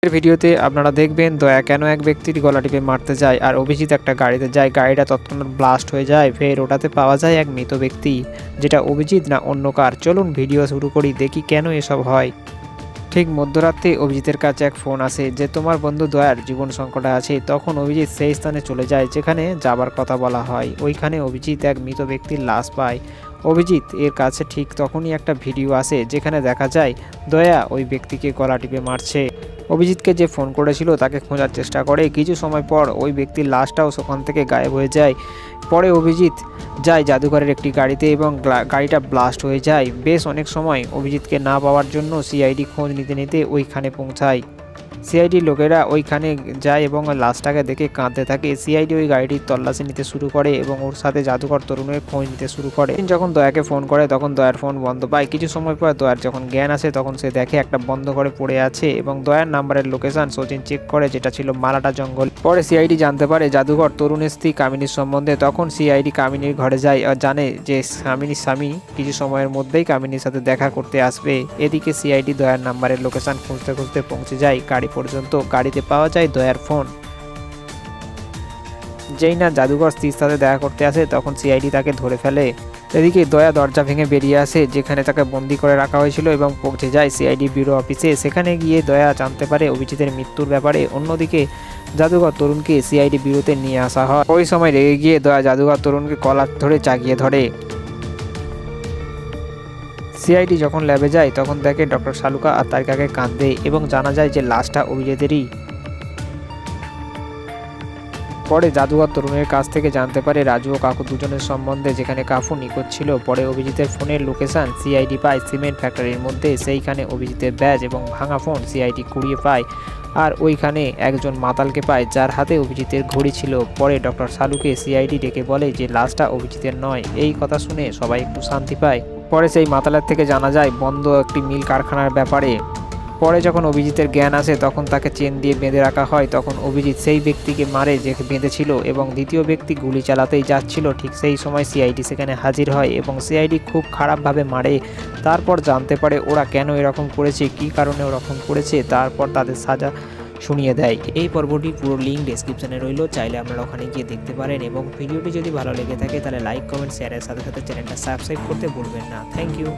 এর ভিডিওতে আপনারা দেখবেন দয়া কেন এক ব্যক্তির গলা টিপে মারতে যায় আর অভিজিৎ একটা গাড়িতে যায়, গাড়িটা তৎক্ষণাৎ ব্লাস্ট হয়ে যায়, ফের ওটাতে পাওয়া যায় এক মৃত ব্যক্তি, যেটা অভিজিৎ না অন্য কার। চলুন ভিডিও শুরু করি, দেখি কেন এসব হয়। ঠিক মধ্যরাতে অভিজিতের কাছে এক ফোন আসে যে তোমার বন্ধু দয়ার জীবন সংকটে আছে। তখন অভিজিৎ সেই স্থানে চলে যায় যেখানে যাবার কথা বলা হয়। ওইখানে অভিজিৎ এক মৃত ব্যক্তির লাশ পায়। অভিজিৎ এর কাছে ঠিক তখনই একটা ভিডিও আসে যেখানে দেখা যায় দয়া ওই ব্যক্তিকে গলা টিপে মারছে। অভিজিৎকে যে ফোন করেছিল তাকে খোঁজার চেষ্টা করে, কিছু সময় পর ওই ব্যক্তির লাশটাও সেখান থেকে গায়েব হয়ে যায়। পরে অভিজিৎ যায় জাদুঘরের একটি গাড়িতে এবং গাড়িটা ব্লাস্ট হয়ে যায়। বেশ অনেক সময় অভিজিৎকে না পাওয়ার জন্য সিআইডি খোঁজ নিতে নিতে ওইখানে পৌঁছায়। সিআইডির লোকেরা ওইখানে যায় এবং লাশটাকে দেখে কাঁদতে থাকে। সিআইডি ওই গাড়িটির তল্লাশি নিতে শুরু করে এবং ওর সাথে জাদুকর তরুণের খোঁজ নিতে শুরু করে। যখন দয়াকে ফোন করে তখন দয়ার ফোন বন্ধ পায়। কিছু সময় পর দয়ার যখন জ্ঞান আসে তখন সে দেখে একটা বন্ধ ঘরে পড়ে আছে এবং দয়ার নাম্বারের লোকেশন সচিন চেক করে, যেটা ছিল মালাটা জঙ্গল। পরে সিআইডি জানতে পারে জাদুঘর তরুণের স্ত্রী কামিনীর সম্বন্ধে। তখন সিআইডি কামিনীর ঘরে যায় আর জানে যে কামিনীর স্বামী কিছু সময়ের মধ্যেই কামিনীর সাথে দেখা করতে আসবে। এদিকে সিআইডি দয়ার নাম্বারের লোকেশন খুঁজতে খুঁজতে পৌঁছে যায় গাড়ি পর্যন্ত। গাড়িতে পাওয়া যায় দয়ার ফোন। যেই না জাদুঘর স্ত্রীর সাথে দেখা করতে আসে তখন সিআইডি তাকে ধরে ফেলে। এদিকে দয়া দরজা ভেঙে বেরিয়ে আসে যেখানে তাকে বন্দি করে রাখা হয়েছিল এবং পৌঁছে যায় সিআইডি ব্যুরো অফিসে। সেখানে গিয়ে দয়া জানতে পারে অভিজিতের মৃত্যুর ব্যাপারে। অন্যদিকে জাদুঘর তরুণকে সিআইডি ব্যুরোতে নিয়ে আসা হয়। ওই সময় রেগে গিয়ে দয়া জাদুঘর তরুণকে কলার ধরে জাগিয়ে ধরে। সিআইডি যখন ল্যাবে যায় তখন দেখে ডক্টর শালুকা আর তারিকাকে কাঁদতে এবং জানা যায় যে লাশটা অভিজিতেরই। পরে জাদুঘর তরুণের কাছ থেকে জানতে পারে রাজু ও কাকু দুজনের সম্বন্ধে, যেখানে কাকু নিখোঁজ ছিল। পরে অভিজিতের ফোনের লোকেশন সিআইডি পায় সিমেন্ট ফ্যাক্টরির মধ্যে। সেইখানে অভিজিতের ব্যাজ এবং ভাঙা ফোন সিআইডি কুড়িয়ে পায় আর ওইখানে একজন মাতালকে পায় যার হাতে অভিজিতের ঘড়ি ছিল। পরে ডক্টর শালুকে সিআইডি ডেকে বলে যে লাশটা অভিজিতের নয়। এই কথা শুনে সবাই একটু শান্তি পায়। পরে সেই মাতালের থেকে জানা যায় বন্ধ একটি মিল কারখানার ব্যাপারে। পরে যখন অভিজিতের জ্ঞান আসে তখন তাকে চেন দিয়ে বেঁধে রাখা হয়। তখন অভিজিৎ সেই ব্যক্তিকে মারে যে বেঁধেছিল এবং দ্বিতীয় ব্যক্তি গুলি চালাতেই যাচ্ছিল। ঠিক সেই সময় সিআইডি সেখানে হাজির হয় এবং সিআইডি খুব খারাপভাবে মারে। তারপর জানতে পারে ওরা কেন এরকম করেছে, কী কারণে ওরকম করেছে, তারপর তাদের সাজা শুনিয়ে দেয়। এই পর্বটি পুরো লিঙ্ক ডেসক্রিপশনে রইল, চাইলে আপনারা ওখানে গিয়ে দেখতে পারেন। এবং ভিডিওটি যদি ভালো লেগে থাকে তাহলে লাইক কমেন্ট শেয়ারের সাথে সাথে চ্যানেলটা সাবস্ক্রাইব করতে ভুলবেন না। Thank you.